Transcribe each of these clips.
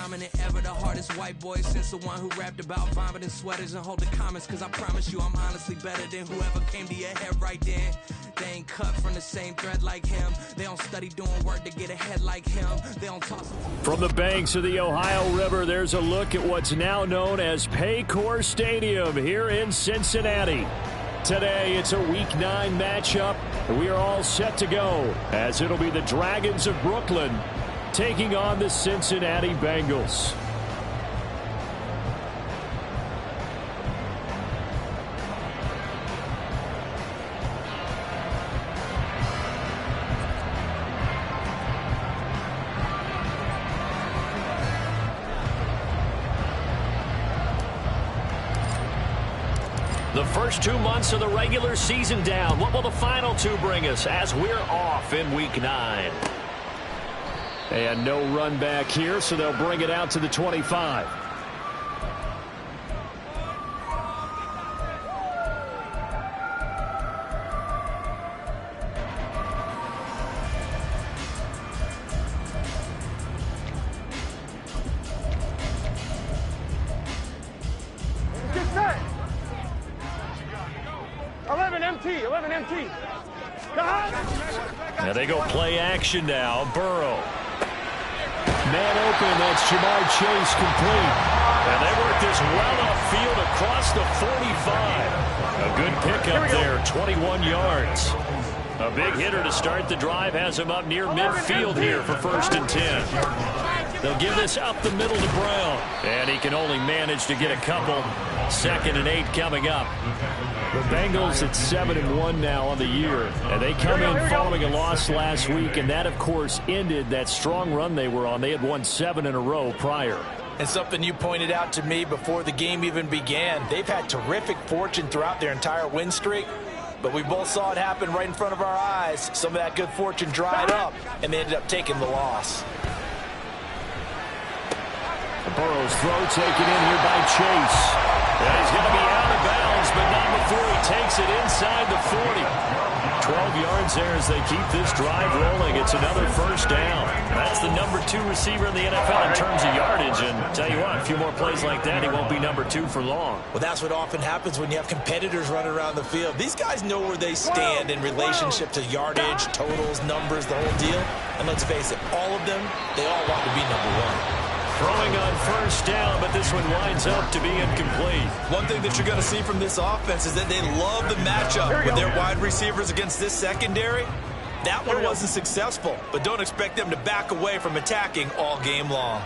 dominant ever, the hardest white boy since the one who rapped about vomiting sweaters and hold the comments, cause I promise you I'm honestly better than whoever came to your head right then. They ain't cut from the same thread like him. They don't study doing work to get ahead like him. They don't toss. From the banks of the Ohio River, there's a look at what's now known as Paycor Stadium here in Cincinnati. Today, it's a Week 9 matchup. We are all set to go, as it'll be the Dragons of Brooklyn taking on the Cincinnati Bengals. The first 2 months of the regular season down. What will the final 2 bring us as we're off in Week 9? And no run back here, so they'll bring it out to the 25. Now they go play action now. Burrow. Man open, that's Jamar Chase complete. And they work this well upfield across the 45. A good pickup there, 21 yards. A big hitter to start the drive has him up near midfield here for 1st and 10. They'll give this up the middle to Brown. And he can only manage to get a couple. 2nd and 8 coming up. The Bengals at 7-1 now on the year. And they come in following a loss last week. And that, of course, ended that strong run they were on. They had won 7 in a row prior. And something you pointed out to me before the game even began. They've had terrific fortune throughout their entire win streak. But we both saw it happen right in front of our eyes. Some of that good fortune dried up, and they ended up taking the loss. Burrow's throw taken in here by Chase. And he's going to be out of bounds, but not before he takes it inside the 40. 12 yards there as they keep this drive rolling. It's another 1st down. That's the number 2 receiver in the NFL in terms of yardage. And tell you what, a few more plays like that, he won't be number 2 for long. Well, that's what often happens when you have competitors running around the field. These guys know where they stand in relationship to yardage, totals, numbers, the whole deal. And let's face it, all of them, they all want to be number 1. Throwing on 1st down, but this one winds up to be incomplete. One thing that you're going to see from this offense is that they love the matchup with their wide receivers against this secondary. That one wasn't successful, but don't expect them to back away from attacking all game long.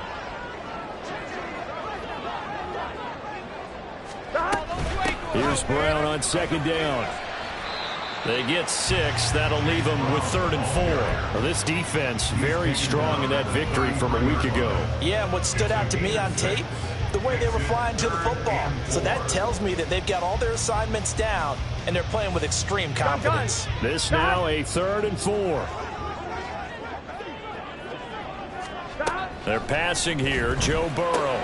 Here's Brown on 2nd down. They get 6. That'll leave them with 3rd and 4. Well, this defense very strong in that victory from a week ago. Yeah, and what stood out to me on tape, the way they were flying to the football. So that tells me that they've got all their assignments down, and they're playing with extreme confidence. This now a 3rd and 4. They're passing here. Joe Burrow.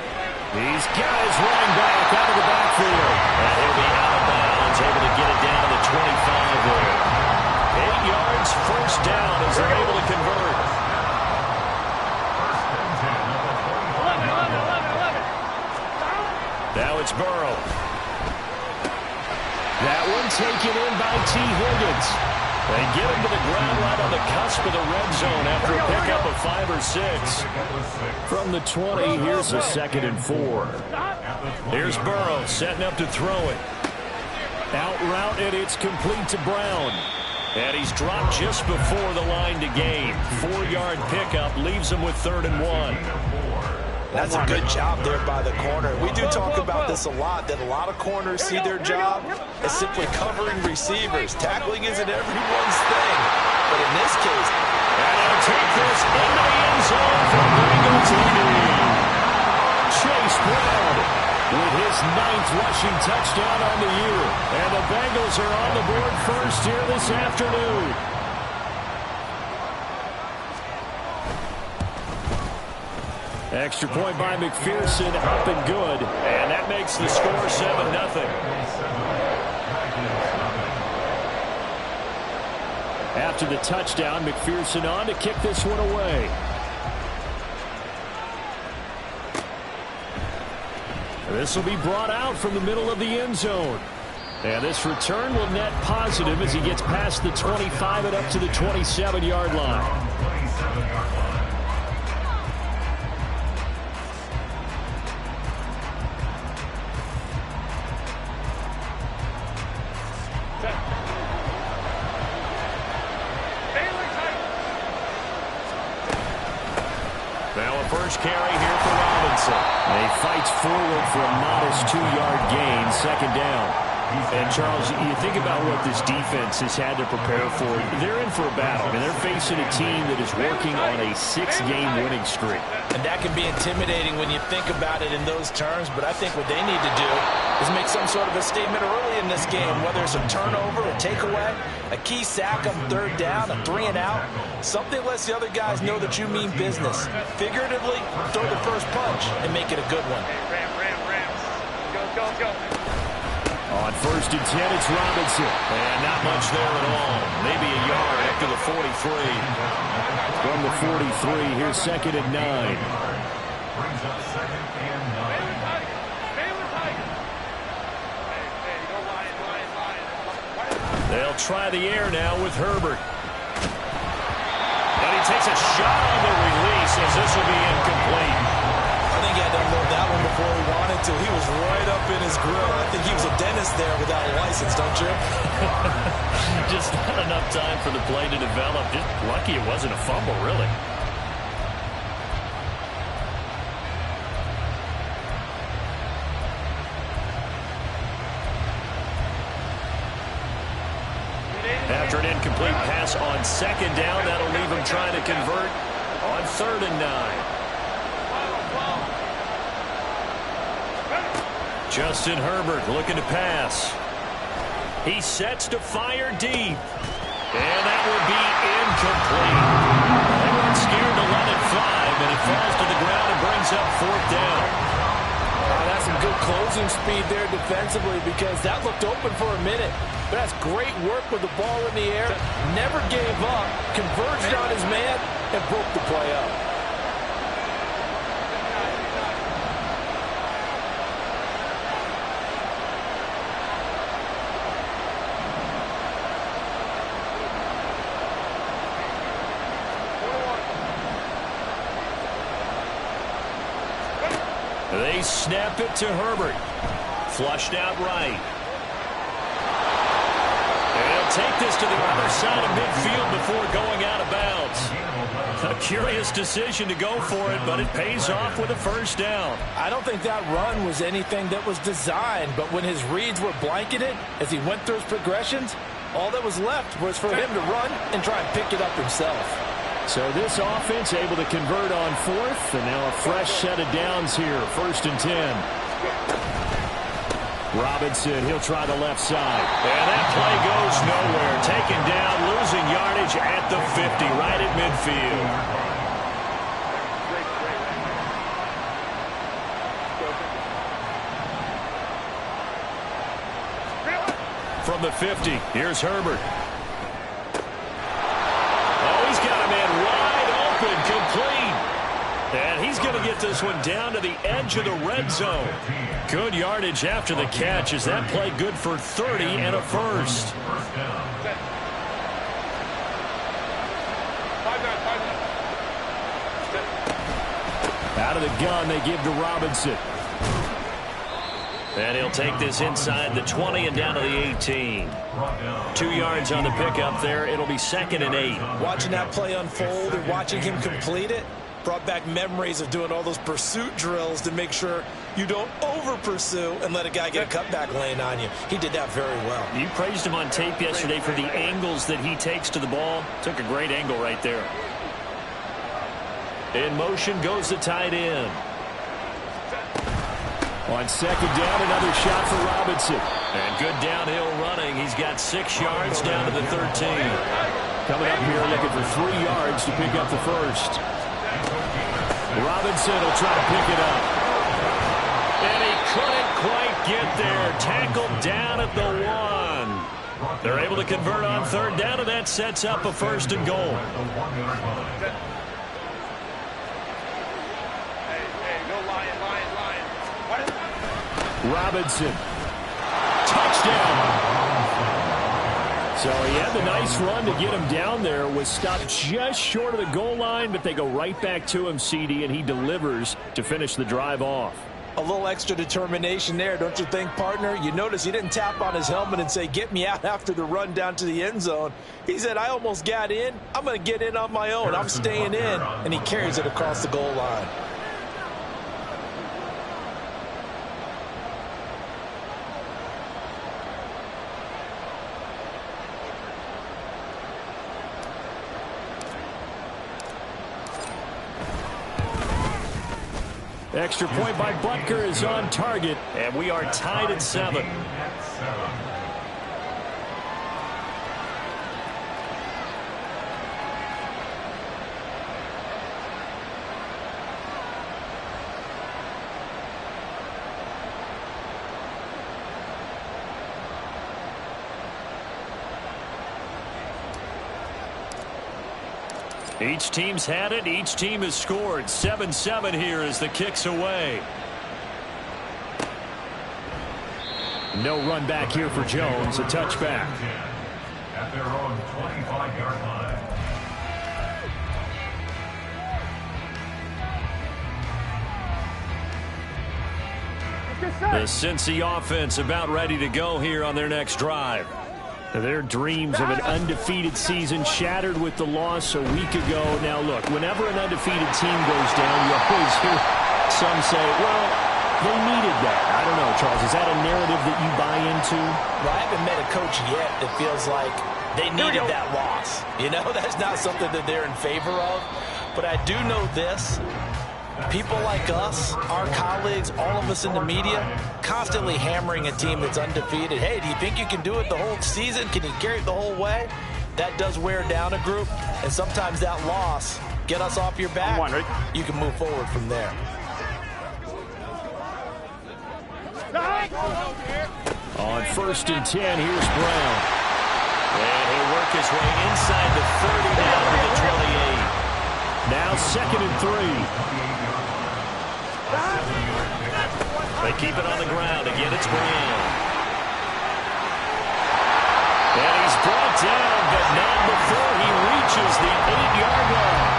He's got his running back out of the backfield. And he'll be out of bounds, able to get it down to the 25 there. 8 yards, 1st down as they're able to convert. 11. Now it's Burrow. That one taken in by T. Higgins. They get him to the ground right on the cusp of the red zone after a pickup of 5 or 6. From the 20, here's a 2nd and 4. Here's Burrow setting up to throw it. Out route, and it's complete to Brown. And he's dropped just before the line to gain. 4-yard pickup leaves him with 3rd and 1. That's a good job there by the corner. We do talk about this a lot, that a lot of corners see their job as simply covering receivers. Tackling isn't everyone's thing. But in this case, and they'll take this into the end zone for Bengal TV. Chase Brown with his 9th rushing touchdown on the year. And the Bengals are on the board first here this afternoon. Extra point by McPherson, up and good. And that makes the score 7-0. After the touchdown, McPherson on to kick this one away. This will be brought out from the middle of the end zone. And this return will net positive as he gets past the 25 and up to the 27-yard line. Now a first carry here for Robinson. And he fights forward for a modest 2-yard gain, second down. And, Charles, you think about what this defense has had to prepare for. They're in for a battle. I mean, they're facing a team that is working on a 6-game winning streak. And that can be intimidating when you think about it in those terms. But I think what they need to do is make some sort of a statement early in this game, whether it's a turnover, a takeaway, a key sack on third down, a 3-and-out. Something lets the other guys know that you mean business. Figuratively, throw the first punch and make it a good one. Rams. Go. On first and 10, it's Robinson. And not much there at all. Maybe a yard after the 43. From the 43, here's second and 9. Brings up second and 9. They'll try the air now with Herbert. And he takes a shot on the release as this will be incomplete. I think he had to unload that one before he wanted to. He was right up in his grill. I think he was a dentist there without a license, don't you? Just not enough time for the play to develop. Just lucky it wasn't a fumble, really. After an incomplete pass on second down, that'll leave him trying to convert on third and 9. Justin Herbert looking to pass. He sets to fire deep. And that would be incomplete. They weren't scared to let it fly, but it falls to the ground and brings up fourth down. That's some good closing speed there defensively because that looked open for a minute. But that's great work with the ball in the air. Never gave up, converged on his man, and broke the play up. They snap it to Herbert. Flushed out right. And he'll take this to the other side of midfield before going out of bounds. A curious decision to go for it, but it pays off with a first down. I don't think that run was anything that was designed, but when his reads were blanketed as he went through his progressions, all that was left was for him to run and try and pick it up himself. So this offense able to convert on fourth, and now a fresh set of downs here, first and 10. Robinson, he'll try the left side. And that play goes nowhere. Taken down, losing yardage at the 50, right at midfield. From the 50, here's Herbert. Complete. And he's going to get this one down to the edge of the red zone. Good yardage after the catch. Is that play good for 30 and a first? Out of the gun, they give to Robinson. And he'll take this inside the 20 and down to the 18. 2 yards on the pickup there. It'll be second and 8. Watching that play unfold and watching him complete it brought back memories of doing all those pursuit drills to make sure you don't over-pursue and let a guy get a cutback lane on you. He did that very well. You praised him on tape yesterday for the angles that he takes to the ball. Took a great angle right there. In motion goes the tight end. On second down, another shot for Robinson. And good downhill running. He's got 6 yards down to the 13. Coming up here looking for 3 yards to pick up the first. Robinson will try to pick it up. And he couldn't quite get there. Tackled down at the 1. They're able to convert on third down, and that sets up a first and goal. Robinson. Touchdown. So he had the nice run to get him down there. Was stopped just short of the goal line, but they go right back to him, CD, and he delivers to finish the drive off. A little extra determination there, don't you think, partner? You notice he didn't tap on his helmet and say, get me out after the run down to the end zone. He said, I almost got in. I'm going to get in on my own. I'm staying in. And he carries it across the goal line. Extra point by Butker is on target, and we are tied at 7. Each team's had it. Each team has scored. 7-7 here as the kick's away. No run back here for Jones. A touchback. At their own 25-yard line. The Cincy offense about ready to go here on their next drive. Their dreams of an undefeated season shattered with the loss a week ago. Now, look, whenever an undefeated team goes down, you always hear some say, well, they needed that. I don't know, Charles. Is that a narrative that you buy into? Well, I haven't met a coach yet that feels like they needed that loss. You know, that's not something that they're in favor of. But I do know this. People like us, our colleagues, all of us in the media, constantly hammering a team that's undefeated. Hey, do you think you can do it the whole season? Can you carry it the whole way? That does wear down a group, and sometimes that loss, get us off your back, you can move forward from there. On 1st and 10, here's Brown. And he'll work his way inside the 30 down to the 28. Now 2nd and 3. They keep it on the ground. Again, it's Brown. And he's brought down, but not before he reaches the 8-yard line.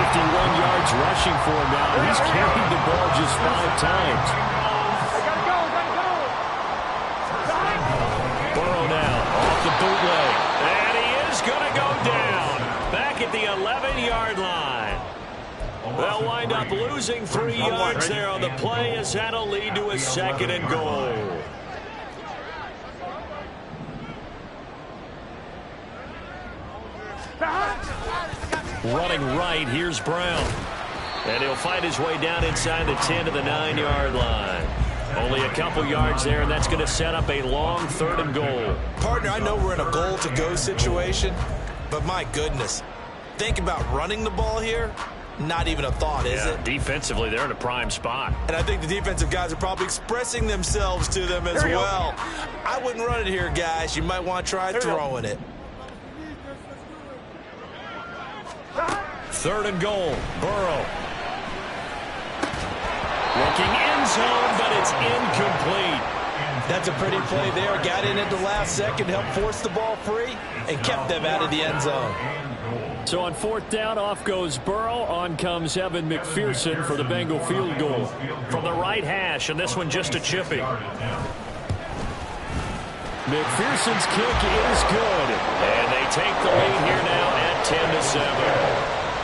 51 yards rushing for him now. He's carried the ball just 5 times. Burrow now off the bootleg. And he is going to go down. Back at the 11-yard line. They'll wind up losing 3 yards there on the play as that'll lead to a 2nd and goal. Running right, here's Brown. And he'll find his way down inside the 10 to the 9-yard line. Only a couple yards there, and that's going to set up a long 3rd and goal. Partner, I know we're in a goal-to-go situation, but my goodness, think about running the ball here. Not even a thought, is it? Defensively, they're in a prime spot. And I think the defensive guys are probably expressing themselves to them as well. I wouldn't run it here, guys. You might want to try throwing it. 3rd and goal. Burrow. Looking end zone, but it's incomplete. That's a pretty play there. Got in at the last second, helped force the ball free, and kept them out of the end zone. So on 4th down, off goes Burrow. On comes Evan McPherson for the Bengal field goal. From the right hash, and this one just a chippy. McPherson's kick is good. And they take the lead here now at 10-7.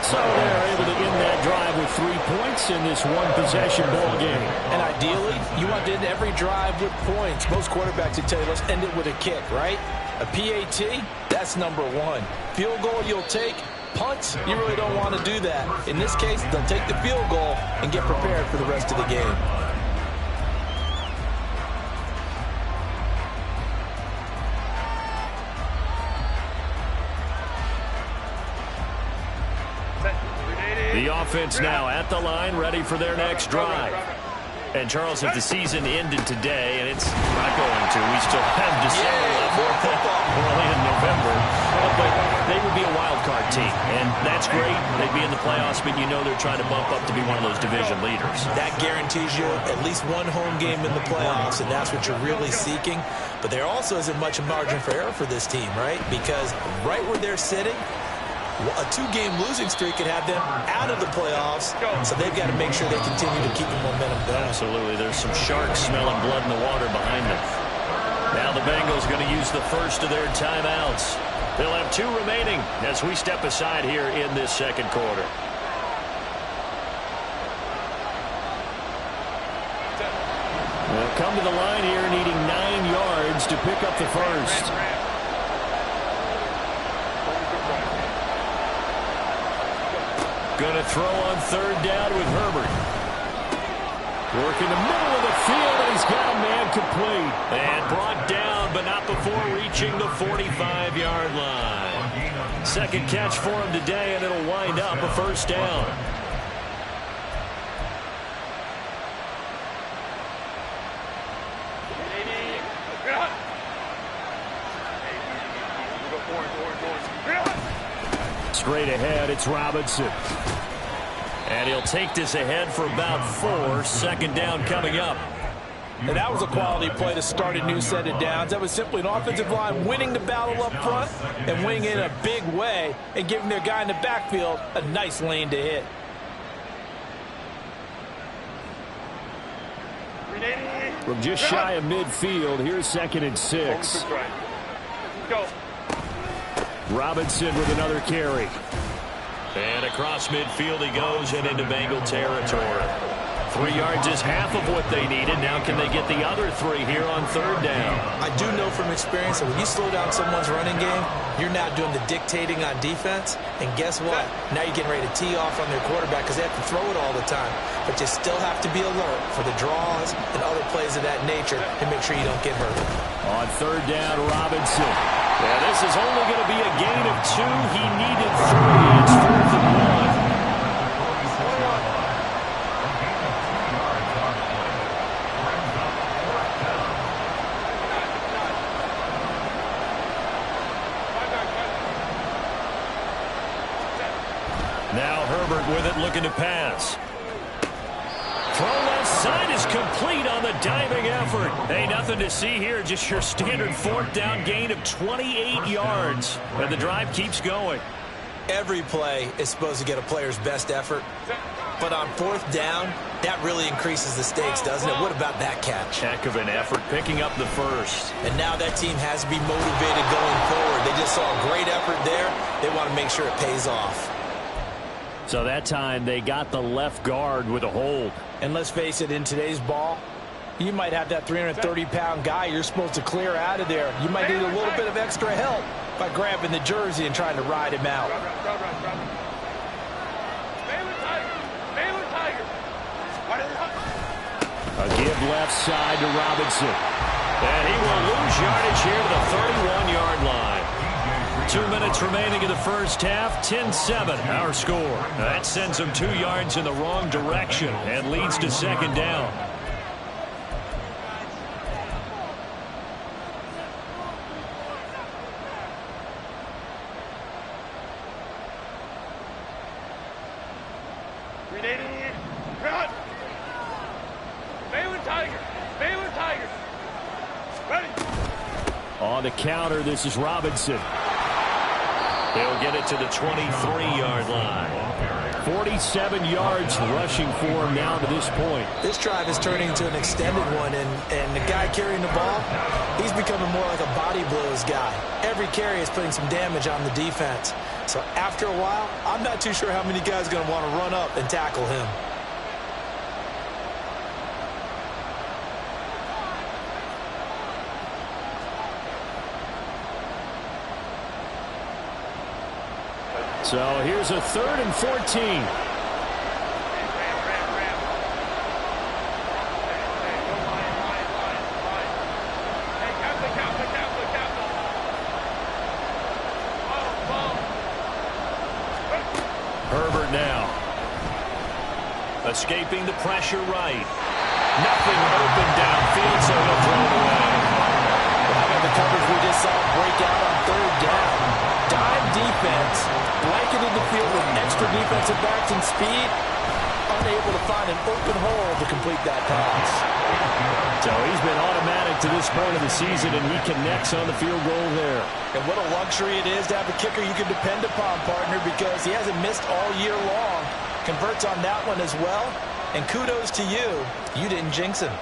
So they're able to end that drive with 3 points in this one-possession ball game. And ideally, you want to end every drive with points. Most quarterbacks would tell you, let's end it with a kick, right? A PAT, that's number 1. Field goal you'll take. Punts, you really don't want to do that. In this case, they'll take the field goal and get prepared for the rest of the game. The offense now at the line, ready for their next drive. And, Charles, if the season ended today, and it's not going to, we still have December left. We're only in November. But they would be a wild card team, and that's great. They'd be in the playoffs, but you know they're trying to bump up to be one of those division leaders. That guarantees you at least one home game in the playoffs, and that's what you're really seeking. But there also isn't much margin for error for this team, right? Because right where they're sitting, a 2-game losing streak could have them out of the playoffs, so they've got to make sure they continue to keep the momentum going. Absolutely. There's some sharks smelling blood in the water behind them. Now the Bengals going to use the first of their timeouts. They'll have 2 remaining as we step aside here in this second quarter. They'll come to the line here needing 9 yards to pick up the first. Going to throw on 3rd down with Herbert. Working the middle of the field, and he's got a man complete. And brought down, but not before reaching the 45-yard line. Second catch for him today, and it'll wind up a first down. Straight ahead, it's Robinson. And he'll take this ahead for about 4. Second down coming up. And that was a quality play to start a new set of downs. That was simply an offensive line winning the battle up front and winning in a big way and giving their guy in the backfield a nice lane to hit. From just shy of midfield, here's 2nd and 6. Go. Robinson with another carry. And across midfield he goes and into Bengal territory. 3 yards is half of what they needed. Now can they get the other 3 here on 3rd down? I do know from experience that when you slow down someone's running game, you're now doing the dictating on defense. And guess what? Now you're getting ready to tee off on their quarterback because they have to throw it all the time. But you still have to be alert for the draws and other plays of that nature and make sure you don't get hurt. On 3rd down, Robinson. Yeah, this is only going to be a gain of 2. He needed 3. It's 4th and 1. Now Herbert with it, looking to pass. Throw left side is complete on the diving effort. Hey, nothing to see here, just your standard 4th down gain of 28 yards. And the drive keeps going. Every play is supposed to get a player's best effort. But on 4th down, that really increases the stakes, doesn't it? What about that catch? Heck of an effort, picking up the first. And now that team has to be motivated going forward. They just saw a great effort there. They want to make sure it pays off. So that time they got the left guard with a hold. And let's face it, in today's ball, you might have that 330-pound guy you're supposed to clear out of there. You might need a little bit of extra help by grabbing the jersey and trying to ride him out. A give left side to Robinson. And he will lose yardage here to the 31-yard line. 2 minutes remaining in the first half. 10-7 our score. That sends them 2 yards in the wrong direction and leads to 2nd down. On the counter, this is Robinson. They'll get it to the 23-yard line. 47 yards rushing for him now to this point. This drive is turning into an extended one, and the guy carrying the ball, he's becoming more like a body blows guy. Every carry is putting some damage on the defense. So after a while, I'm not too sure how many guys are going to want to run up and tackle him. So here's a 3rd and 14. Herbert now. Escaping the pressure right. Nothing open downfield, so he'll throw it away. How about the coverage we just saw break out on third down? Dime defense, blanketed the field with extra defensive backs and speed, unable to find an open hole to complete that pass. So he's been automatic to this point of the season, and he connects on the field goal there. And what a luxury it is to have a kicker you can depend upon, partner, because he hasn't missed all year long. Converts on that one as well. And kudos to you. You didn't jinx him.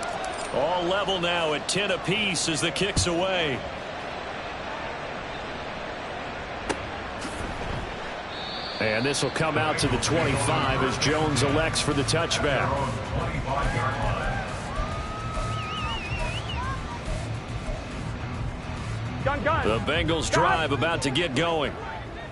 All level now at 10 apiece as the kick's away. And this will come out to the 25 as Jones elects for the touchback. The Bengals drive about to get going.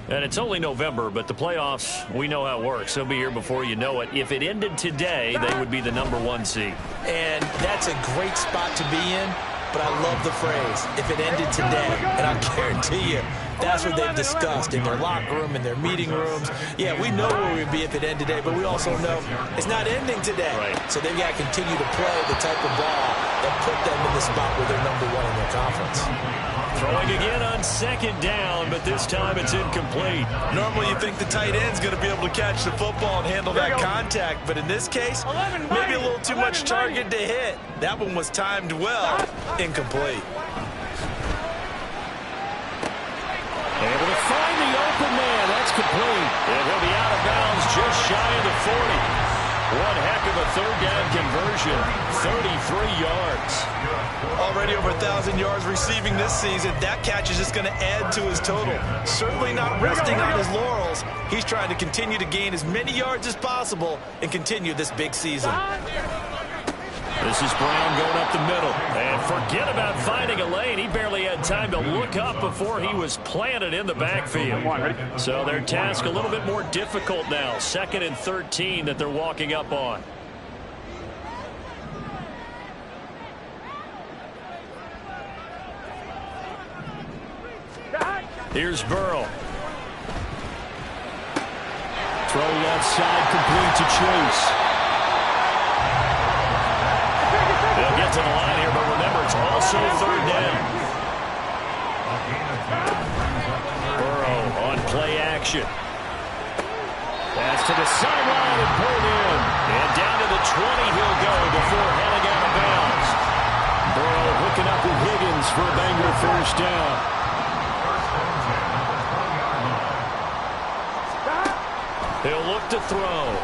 And it's only November, but the playoffs, we know how it works. They'll be here before you know it. If it ended today, they would be the #1 seed. And that's a great spot to be in, but I love the phrase, if it ended today. And I guarantee you, that's what they've discussed in their locker room, in their meeting rooms. Yeah, we know where we'd be if it ended today, but we also know it's not ending today. Right. So they've got to continue to play the type of ball that put them in the spot where they're #1 in their conference. Throwing again on second down, but this time it's incomplete. Normally you think the tight end's going to be able to catch the football and handle that contact, but in this case, maybe a little too much target to hit. That one was timed well. Incomplete. Able to find the open man. That's complete. And he'll be out of bounds just shy of the 40. One heck of a third down conversion. 33 yards. Already over 1,000 yards receiving this season. That catch is just going to add to his total. Certainly not resting on his laurels. He's trying to continue to gain as many yards as possible and continue this big season. This is Brown going up the middle. And forget about finding a lane. He barely had time to look up before he was planted in the backfield. So their task a little bit more difficult now. 2nd and 13 that they're walking up on. Here's Burrow. Throw left side complete to Chase. They'll get to the line here, but remember, it's also third down. Burrow on play action. Pass to the sideline and pulled in. And down to the 20 he'll go before heading out of bounds. Burrow hooking up with Higgins for a Bengal first down. He'll look to throw.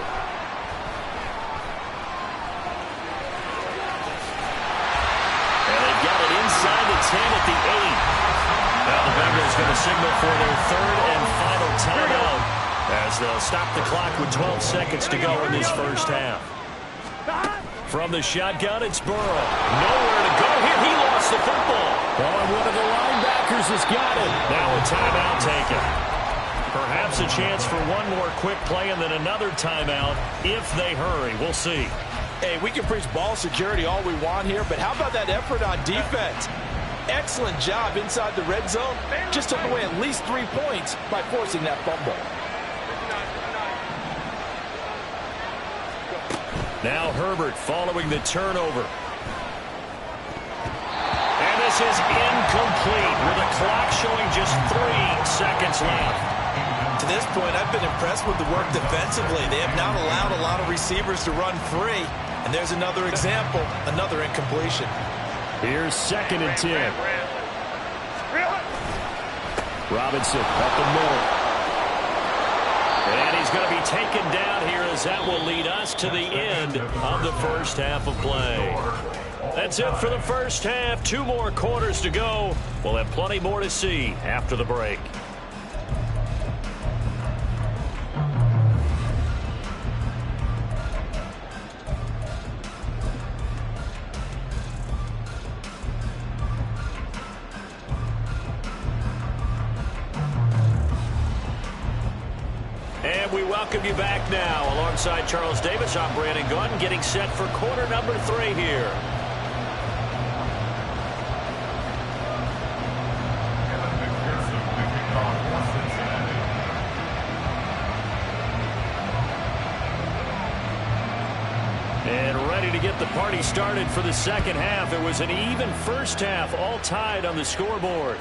Inside the 10 at the 8. Now the Bengals going to signal for their third and final timeout as they'll stop the clock with 12 seconds to go in this first half. From the shotgun, it's Burrow. Nowhere to go here. He lost the football. And one of the linebackers has got it. Now a timeout taken. Perhaps a chance for one more quick play and then another timeout if they hurry. We'll see. Hey, we can preach ball security all we want here, but how about that effort on defense? Excellent job inside the red zone. Just took away at least 3 points by forcing that fumble. Now Herbert following the turnover. And this is incomplete with the clock showing just 3 seconds left. To this point, I've been impressed with the work defensively. They have not allowed a lot of receivers to run free. And there's another example, another incompletion. Here's 2nd and 10. Robinson up the middle. And he's going to be taken down here as that will lead us to the end of the first half of play. That's it for the first half. 2 more quarters to go. We'll have plenty more to see after the break. And we welcome you back now. Alongside Charles Davis, I'm Brandon Gordon, getting set for quarter number 3 here. And ready to get the party started for the second half. It was an even first half, all tied on the scoreboard.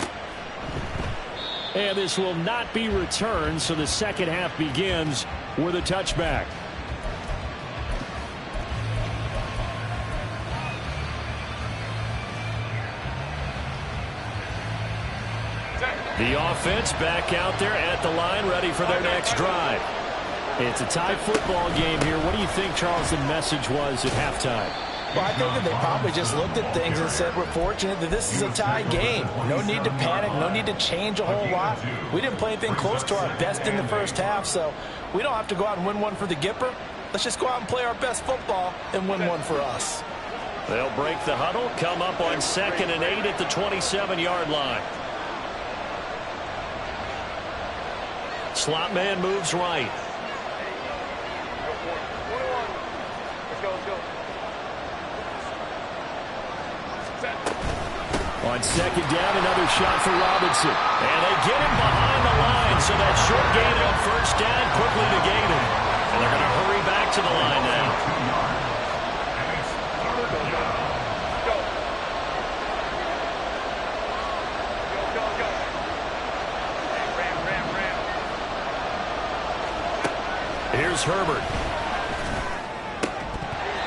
And this will not be returned, so the second half begins with a touchback. The offense back out there at the line, ready for their next drive. It's a tie football game here. What do you think, Charles, the message was at halftime? Well, I think that they probably just looked at things and said, we're fortunate that this is a tie game. No need to panic, no need to change a whole lot. We didn't play anything close to our best in the first half, so we don't have to go out and win one for the Gipper. Let's just go out and play our best football and win one for us. They'll break the huddle, come up on 2nd and 8 at the 27-yard line. Slot man moves right. On 2nd down, another shot for Robinson. And they get him behind the line, so that short gain on 1st down quickly negated. And they're going to hurry back to the line now. Here's Herbert.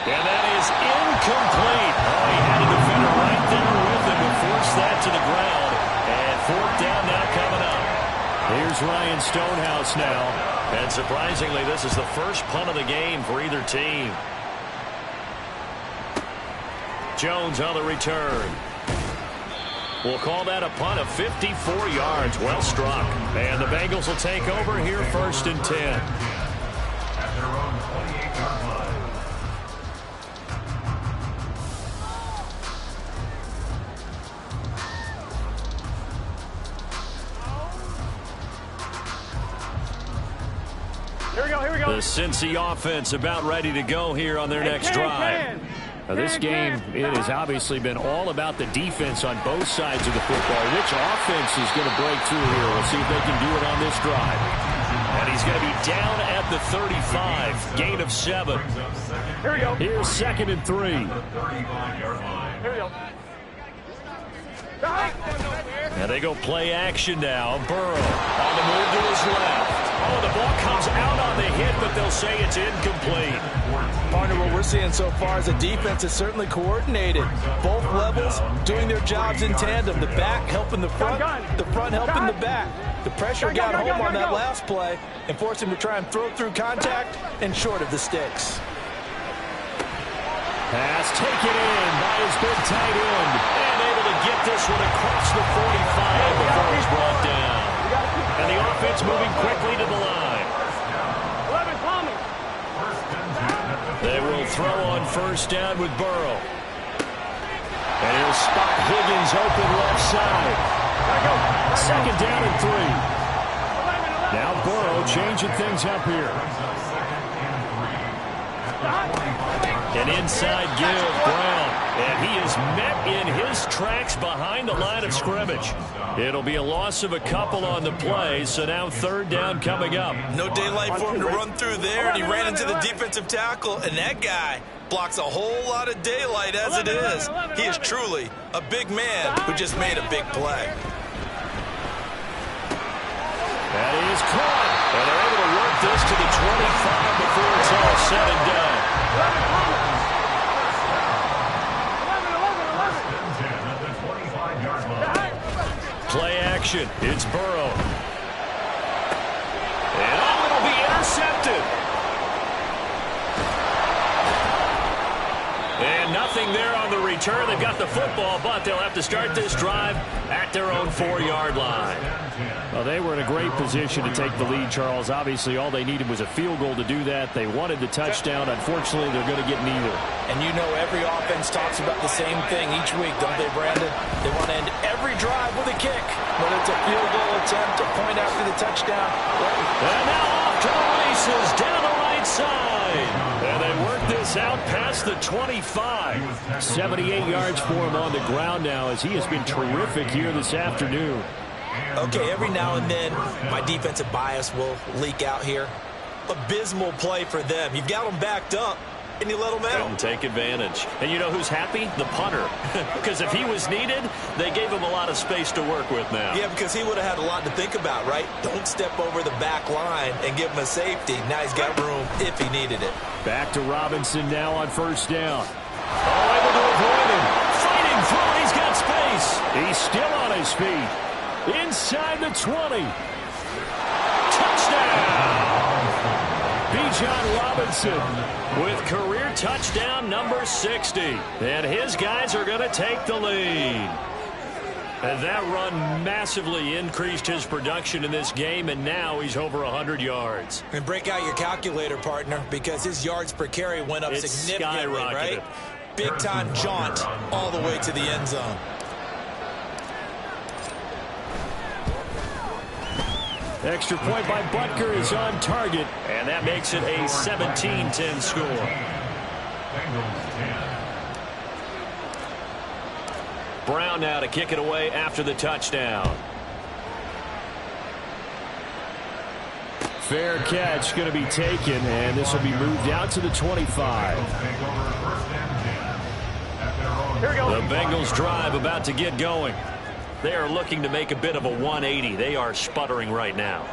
And that is incomplete. Oh, he had a defender right there with him to force that to the ground. And 4th down now coming up. Here's Ryan Stonehouse now. And surprisingly, this is the first punt of the game for either team. Jones on the return. We'll call that a punt of 54 yards. Well struck. And the Bengals will take over here 1st and 10. Their own 28-yard line. Here we go. The Cincy offense about ready to go here on their next drive. Now, this game, it has obviously been all about the defense on both sides of the football. Which offense is going to break through here? We'll see if they can do it on this drive. And he's going to be down at the 35. Gain of 7. Here we go. Here's 2nd and 3. Here we go. And they go play action now. Burrow on the move to his left. Oh, the ball comes out on the hit, but they'll say it's incomplete. Partner, what we're seeing so far is the defense is certainly coordinated. Both levels doing their jobs in tandem. The back helping the front helping the back. The pressure got home on that last play and forced him to try and throw through contact and short of the sticks. Pass taken in by his big tight end. And able to get this one across the 45 before it's brought down. And the offense moving quickly to the line. 11, Thomas. They will throw on 1st down with Burrow. And he'll spot Higgins open left side. 2nd down and 3. Now Burrow changing things up here. An inside give, Brown. And he is met in his tracks behind the line of scrimmage. It'll be a loss of a couple on the play, so now 3rd down coming up. No daylight for him to run through there, and he ran into the defensive tackle, and that guy blocks a whole lot of daylight as it is. He is truly a big man who just made a big play. That is caught. And they're able to work this to the 25 before it's all said and done. Play action. It's Burrow. And it'll be intercepted. And nothing there on the return. They've got the football, but they'll have to start this drive at their own 4-yard line. Well, they were in a great position to take the lead, Charles. Obviously, all they needed was a field goal to do that. They wanted the touchdown. Unfortunately, they're going to get neither. And you know every offense talks about the same thing each week, don't they, Brandon? They want to end every drive with a kick, whether it's a field goal attempt, a point after the touchdown. And now off to the races down the right side. And they work this out past the 25. 78 yards for him on the ground now, as he has been terrific here this afternoon. Okay, every now and then, my defensive bias will leak out here. Abysmal play for them. You've got them backed up. and you let them out. Couldn't take advantage. And you know who's happy? The punter. Because if he was needed, they gave him a lot of space to work with now. Yeah, because he would have had a lot to think about, right? Don't step over the back line and give him a safety. Now he's got room if he needed it. Back to Robinson now on first down. Oh, able to avoid him. Fighting through it. He's got space. He's still on his feet. Inside the 20. Touchdown. Bijan Robinson with career touchdown number 60. And his guys are going to take the lead. And that run massively increased his production in this game, and now he's over 100 yards. And break out your calculator, partner, because his yards per carry went up significantly, right? Big-time jaunt all the way to the end zone. Extra point by Butker is on target, and that makes it a 17-10 score. Brown now to kick it away after the touchdown. Fair catch going to be taken, and this will be moved out to the 25. Here we go. The Bengals drive about to get going. They are looking to make a bit of a 180. They are sputtering right now.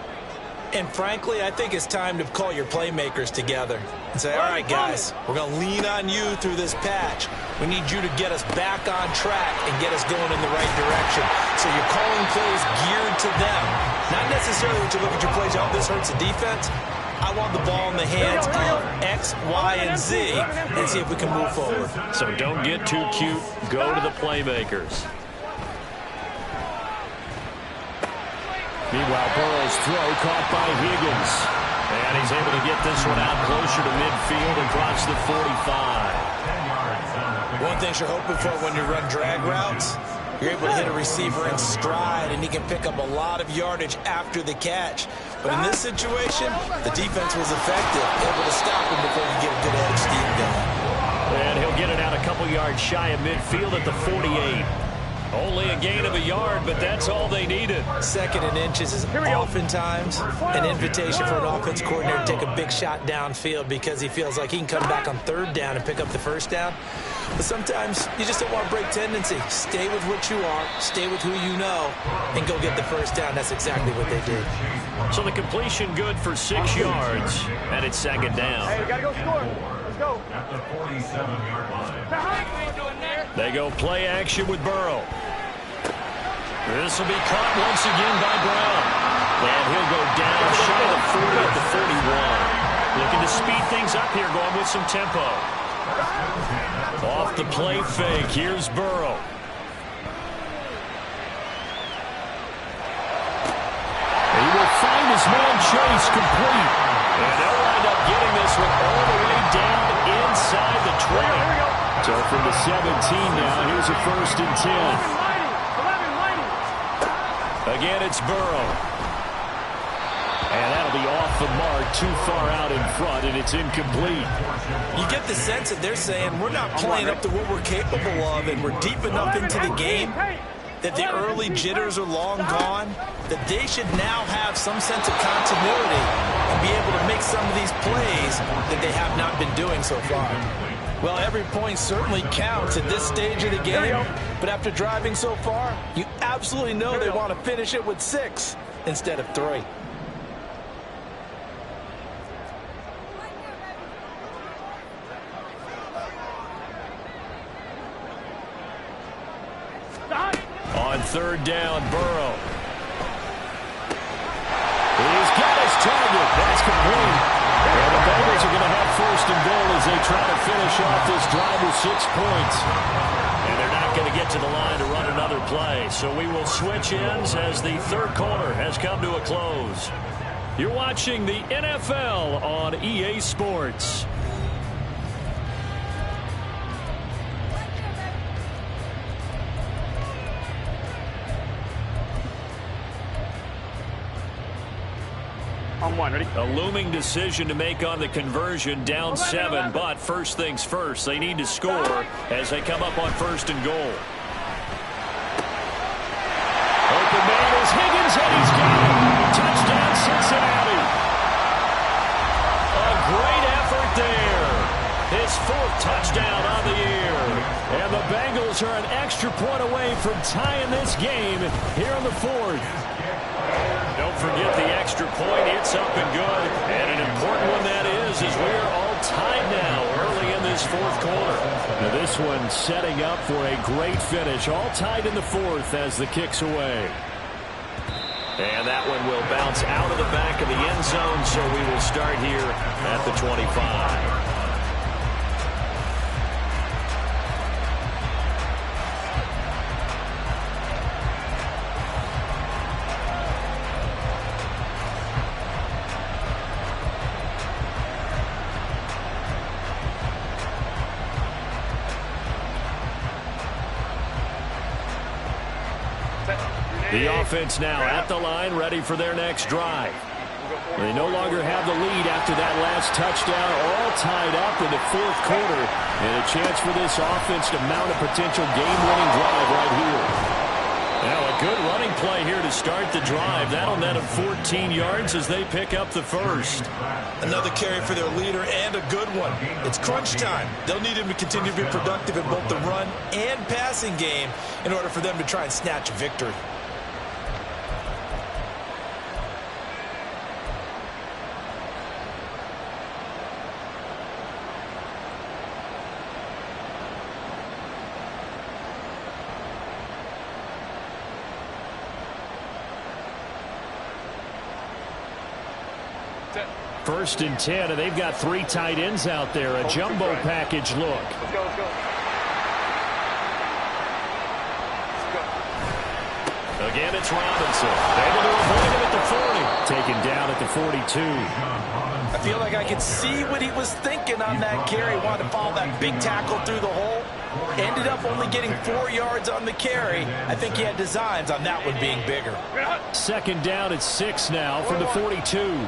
And frankly, I think it's time to call your playmakers together and say, all right, guys, we're going to lean on you through this patch. We need you to get us back on track and get us going in the right direction. So you're calling plays geared to them. Not necessarily that you look at your plays, oh, this hurts the defense. I want the ball in the hands of X, Y, and Z and see if we can move forward. So don't get too cute. Go to the playmakers. Meanwhile, Burrow's throw caught by Higgins. And he's able to get this one out closer to midfield across the 45. One thing you're hoping for when you run drag routes, you're able to hit a receiver in stride, and he can pick up a lot of yardage after the catch. But in this situation, the defense was effective, able to stop him before you get a good edge steam going. And he'll get it out a couple yards shy of midfield at the 48. Only a gain of a yard, but that's all they needed. Second and inches is oftentimes an invitation for an offense coordinator to take a big shot downfield because he feels like he can come back on third down and pick up the first down. But sometimes you just don't want to break tendency. Stay with what you are, stay with who you know, and go get the first down. That's exactly what they did. So the completion good for 6 yards, and it's second down. Hey, we got to go score. Let's go. At the 47-yard line. They go play action with Burrow. This will be caught once again by Brown. And he'll go down shy of the 40 at the 41. Looking to speed things up here, going with some tempo. Off the play fake, here's Burrow. He will find his man Chase complete. And they'll wind up getting this one all the way down inside the 20. So from the 17 now, here's a 1st and 10. Again, it's Burrow. And that'll be off the mark, too far out in front, and it's incomplete. You get the sense that they're saying we're not playing up to what we're capable of, and we're deep enough into the game that the early jitters are long gone, that they should now have some sense of continuity and be able to make some of these plays that they have not been doing so far. Well, every point certainly counts at this stage of the game, but after driving so far, you absolutely know they want to finish it with 6 instead of 3. On third down, Burrow. He's got his target. That's complete. And the Bengals are going to have 1st and goal as they try to finish off this drive with 6 points. And they're not going to get to the line to run another play. So we will switch ends as the third quarter has come to a close. You're watching the NFL on EA Sports. On one, ready? A looming decision to make on the conversion, down 7, but first things first, they need to score as they come up on 1st and goal. Open man is Higgins, and he's got it. Touchdown, Cincinnati. A great effort there. His Bengals are an extra point away from tying this game here on the 4th. Don't forget the extra point. It's up and good. And an important one that is as we are all tied now early in this 4th quarter. Now this one setting up for a great finish. All tied in the 4th as the kick's away. And that one will bounce out of the back of the end zone, so we will start here at the 25. The offense now at the line, ready for their next drive. They no longer have the lead after that last touchdown, all tied up in the 4th quarter, and a chance for this offense to mount a potential game-winning drive right here. Now a good running play here to start the drive. That'll net them 14 yards as they pick up the first. Another carry for their leader and a good one. It's crunch time. They'll need him to continue to be productive in both the run and passing game in order for them to try and snatch a victory. First and 10, and they've got 3 tight ends out there. A jumbo package look. Let's go, let's go. Again, it's Robinson. Able to avoid him at the 40. Taken down at the 42. I feel like I could see what he was thinking on that carry. Wanted to follow that big tackle through the hole. Ended up only getting 4 yards on the carry. I think he had designs on that one being bigger. Second down at 6 now from the 42.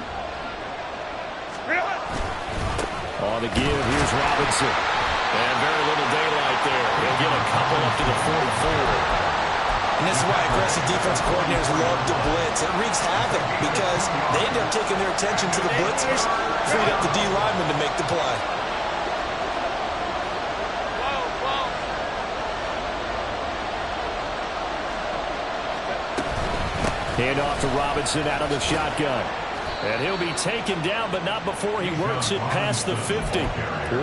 On the give, here's Robinson. And very little daylight there. He'll get a couple up to the 44. And this is why aggressive defense coordinators love to blitz. It wreaks havoc because they end up taking their attention to the blitzers, freed up the D lineman to make the play. Hand off to Robinson out of the shotgun. And he'll be taken down, but not before he works it past the 50.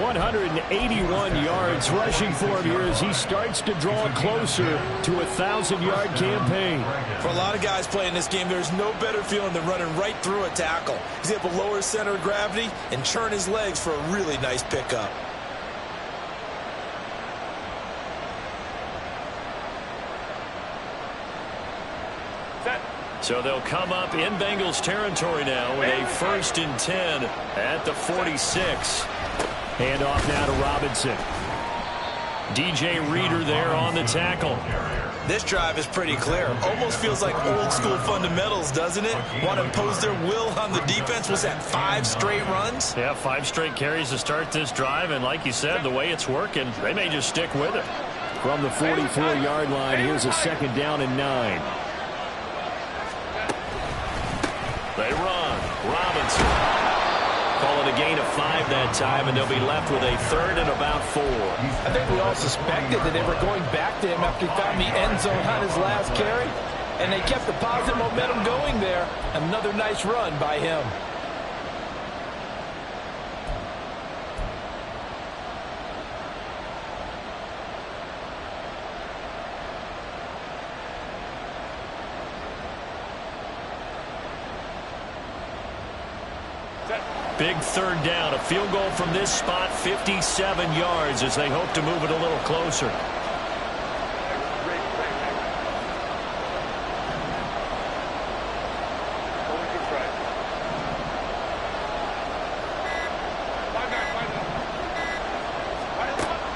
181 yards rushing for him here as he starts to draw closer to a 1,000-yard campaign. For a lot of guys playing this game, there's no better feeling than running right through a tackle. He's able to lower his center of gravity and churn his legs for a really nice pickup. So they'll come up in Bengals territory now with a 1st and 10 at the 46. Hand off now to Robinson. DJ Reader there on the tackle. This drive is pretty clear. Almost feels like old school fundamentals, doesn't it? Want to impose their will on the defense. Was that 5 straight runs? Yeah, 5 straight carries to start this drive. And like you said, the way it's working, they may just stick with it. From the 44-yard line, here's a 2nd down and 9. They run. Robinson. Call it a gain of 5 that time, and they'll be left with a 3rd and about 4. I think we all suspected that they were going back to him after he found the end zone on his last carry, and they kept the positive momentum going there. Another nice run by him. Big 3rd down, a field goal from this spot, 57 yards as they hope to move it a little closer.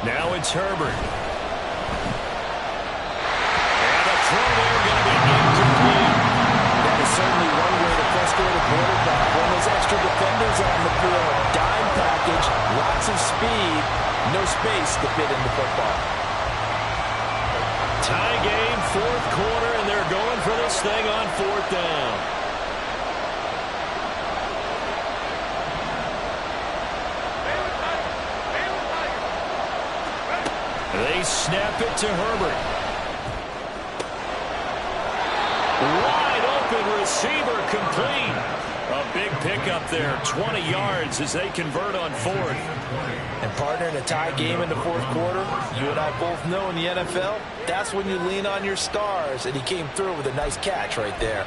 Now it's Herbert. And a throw there going to be incomplete. That is certainly one way to frustrate a quarterback. When those extra defenders on the field, dime package, lots of speed, no space to fit in the football. Tie game, 4th quarter, and they're going for this thing on 4th down. They snap it to Herbert. Wide open receiver complete. A big pickup there, 20 yards as they convert on fourth. And partner, in a tie game in the fourth quarter, you and I both know in the NFL, that's when you lean on your stars, and he came through with a nice catch right there.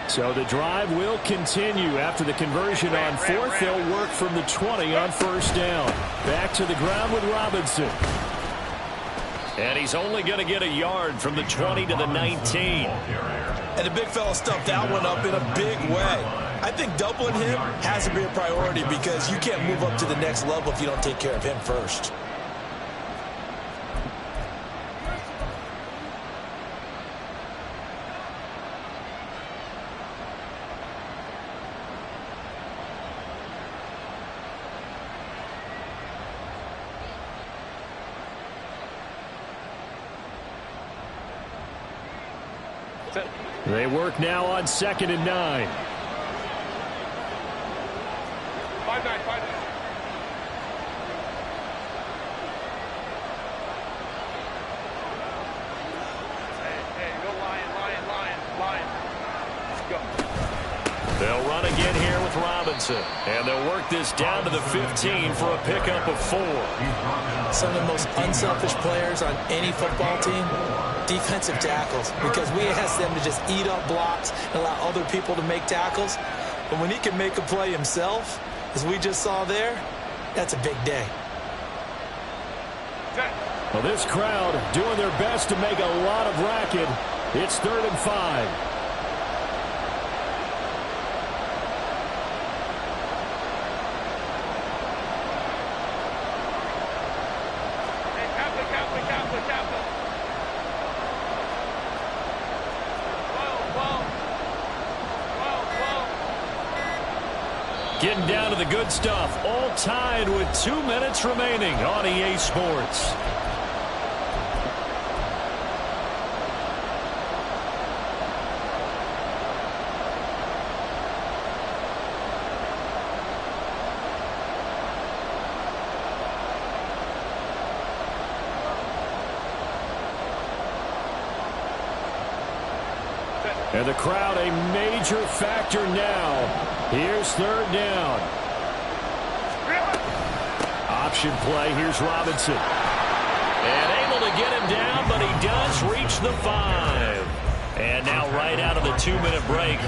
So the drive will continue after the conversion on fourth. They'll work from the 20 on first down. Back to the ground with Robinson. And he's only going to get a yard from the 20 to the 19. And the big fella stuffed that one up in a big way. I think doubling him has to be a priority because you can't move up to the next level if you don't take care of him first. They work now on 2nd and 9. 5-9. Hey, go Lion. Go. They'll run again here with Robinson. And they'll work this down to the 15 for a pickup of 4. Some of the most unselfish players on any football team, defensive tackles, because we ask them to just eat up blocks and allow other people to make tackles. But when he can make a play himself, as we just saw there, that's a big day. Well, this crowd doing their best to make a lot of racket. It's 3rd and 5. Getting down to the good stuff. All tied with 2 minutes remaining on EA Sports. And the crowd a major factor now. Here's 3rd down. Option play. Here's Robinson. And able to get him down, but he does reach the 5. And now right out of the 2-minute break,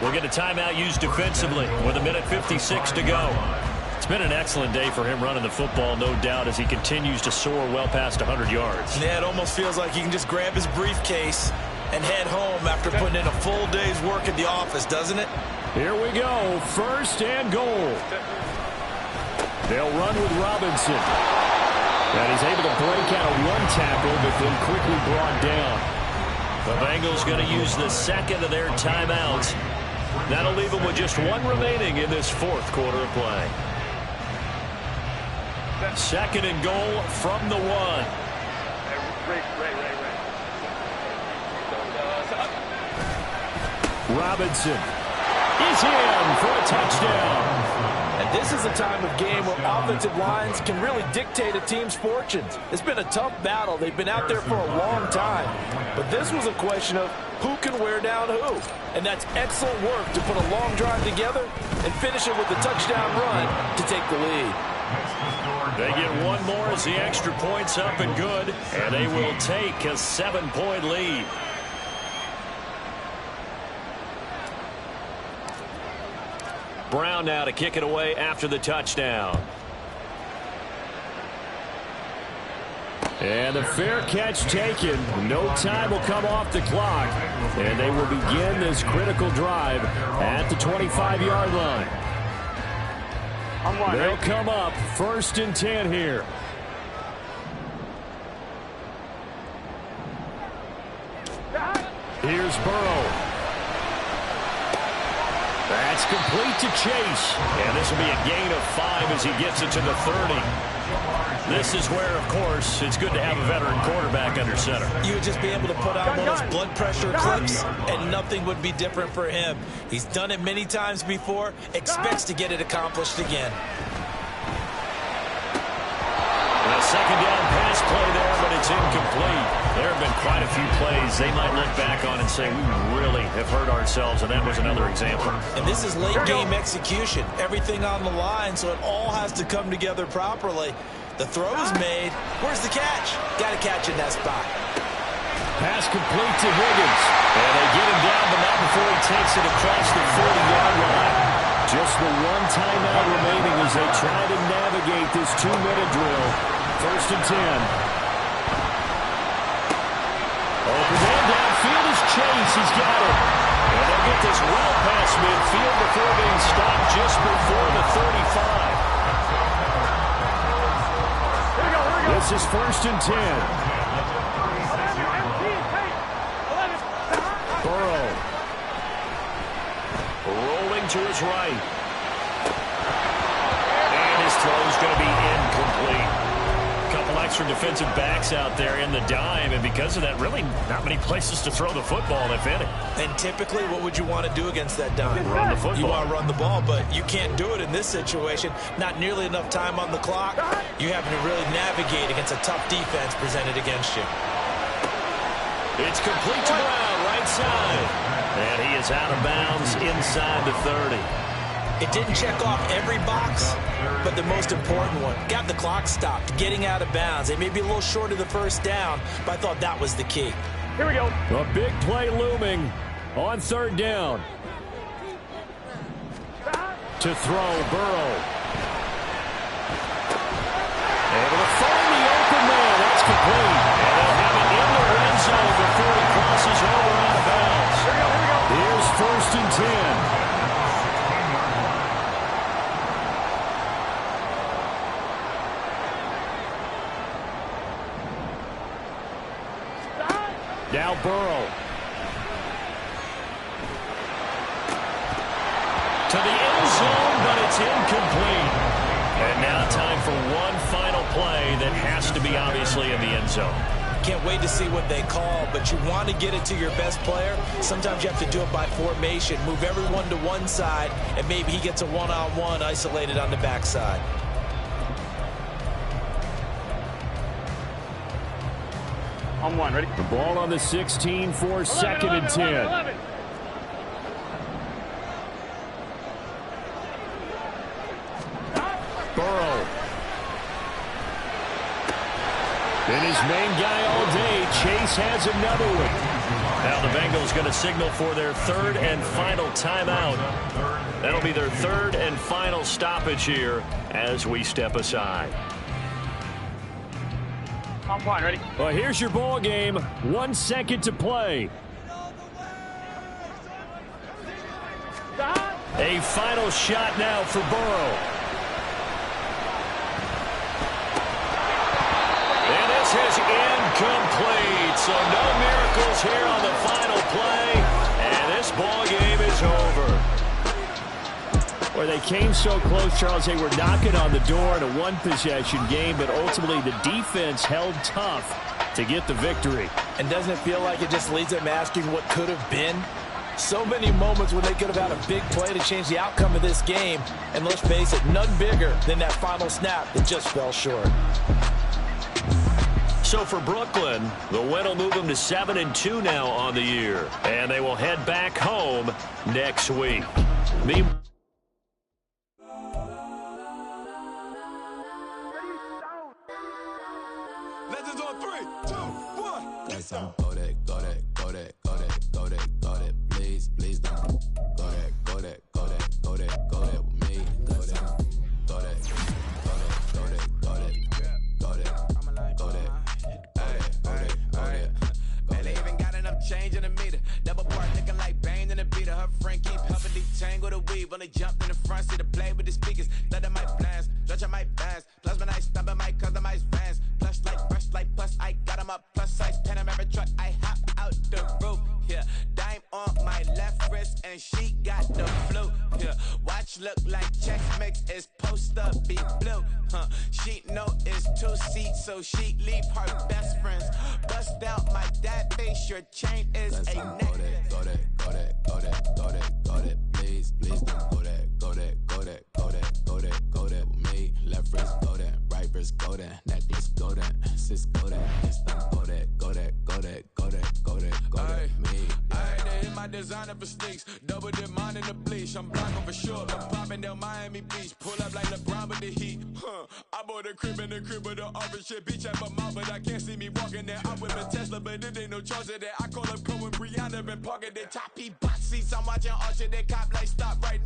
we'll get a timeout used defensively with 1:56 to go. It's been an excellent day for him running the football, no doubt, as he continues to soar well past 100 yards. Yeah, it almost feels like he can just grab his briefcase and head home after putting in a full day's work at the office, doesn't it? Here we go. 1st and goal. They'll run with Robinson. And he's able to break out of 1 tackle, but then quickly brought down. The Bengals going to use the 2nd of their timeouts. That'll leave them with just 1 remaining in this 4th quarter of play. 2nd and goal from the 1. Robinson is in for a touchdown. And this is a time of game where offensive lines can really dictate a team's fortunes. It's been a tough battle. They've been out there for a long time. But this was a question of who can wear down who. And that's excellent work to put a long drive together and finish it with a touchdown run to take the lead. They get 1 more as the extra point's up and good. And they will take a 7-point lead. Brown now to kick it away after the touchdown. And the fair catch taken. No time will come off the clock. And they will begin this critical drive at the 25-yard line. They'll come up 1st and 10 here. Here's Burrow. That's complete to Chase. And this will be a gain of 5 as he gets it to the 30. This is where, of course, it's good to have a veteran quarterback under center. You would just be able to put on one of those blood pressure clips, and nothing would be different for him. He's done it many times before, expects to get it accomplished again. A second down pass play there, but it's incomplete. There have been quite a few plays they might look back on and say, we really have hurt ourselves, and that was another example. And this is late game execution. Everything on the line, so it all has to come together properly. The throw is made. Where's the catch? Got to catch in that spot. Pass complete to Higgins. And they get him down, but not before he takes it across the 40-yard line. Just the one timeout remaining as they try to navigate this 2-minute drill. First and 10. Open man downfield is Chase. He's got it. And they'll get this well past midfield before being stopped just before the 35. This is first and 10. Burrow. Rolling to his right. And his throw is going to be incomplete. A couple extra defensive backs out there in the dime, and because of that, really not many places to throw the football, if any. And typically, what would you want to do against that dime? Run the football. You want to run the ball, but you can't do it in this situation. Not nearly enough time on the clock. You having to really navigate against a tough defense presented against you. It's complete to Brown, right side. And he is out of bounds inside the 30. It didn't check off every box, but the most important one. Got the clock stopped, getting out of bounds. They may be a little short of the first down, but I thought that was the key. Here we go. A big play looming on third down. To throw, Burrow. Able to find the open man. That's complete. And they'll have it in the red zone before he crosses over out of bounds. Here's first and 10. Now Burrow. To the end zone, but it's incomplete. And now time for one final play that has to be obviously in the end zone. Can't wait to see what they call, but you want to get it to your best player. Sometimes you have to do it by formation. Move everyone to one side, and maybe he gets a one-on-one isolated on the backside. On one, ready? The ball on the 16 for second and 10. 11. Burrow. And his main guy all day, Chase has another one. Now the Bengals going to signal for their third and final timeout. That'll be their third and final stoppage here as we step aside. On one, ready? Well, here's your ball game. 1 second to play. A final shot now for Burrow. And this is incomplete. So no miracles here on the final play. And this ball game is over. Where they came so close, Charles, they were knocking on the door in a one-possession game, but ultimately the defense held tough to get the victory. And doesn't it feel like it just leads them asking what could have been? So many moments when they could have had a big play to change the outcome of this game. And let's face it, none bigger than that final snap that just fell short. So for Brooklyn, the win will move them to 7-2 now on the year. And they will head back home next week. Legends on 3, 2, 1. Let's go that, go that, go that, go that, go that, go that. Please, please don't. Go that, go that, go that, go that, go that with me. Go that, go that, go that, go that, go that, go that, go that. Hey, hey, hey. Man, they even got enough change in the meter. Double part looking like Bane in the beater. Her friend keep helping detangle the weave. When they jumped in the front seat to play with the speakers. Thunder my plans, stretch my bands. Plus when I stumble my customize vans. Plush like brush like plus I got 'em up. Plus size Panamera truck. I hop out the roof. Yeah, dime on my left wrist and she got the flu. Yeah, watch look like Chex Mix is post be blue. She know it's 2 seats, so she leave her best friends. Bust out my dad face, your chain is a necklace. Go that, please don't go that with me. Left wrist go that, right wrist go that, necklace go that, sis go that, this time go that me. Ayy, they hit my designer for sneaks, double dip mine in the bleach. I'm blocking for sure, I'm popping down Miami Beach, pull up like LeBron with the heat. I bought a crib in the crib with the office shit, bitch at my mouth, but I can't see me walking there. I'm with a Tesla, but it ain't no charge of that. I call up Cohen, Brianna, and parking the top. He box seats, I'm watching Archer, they cop like stop right next.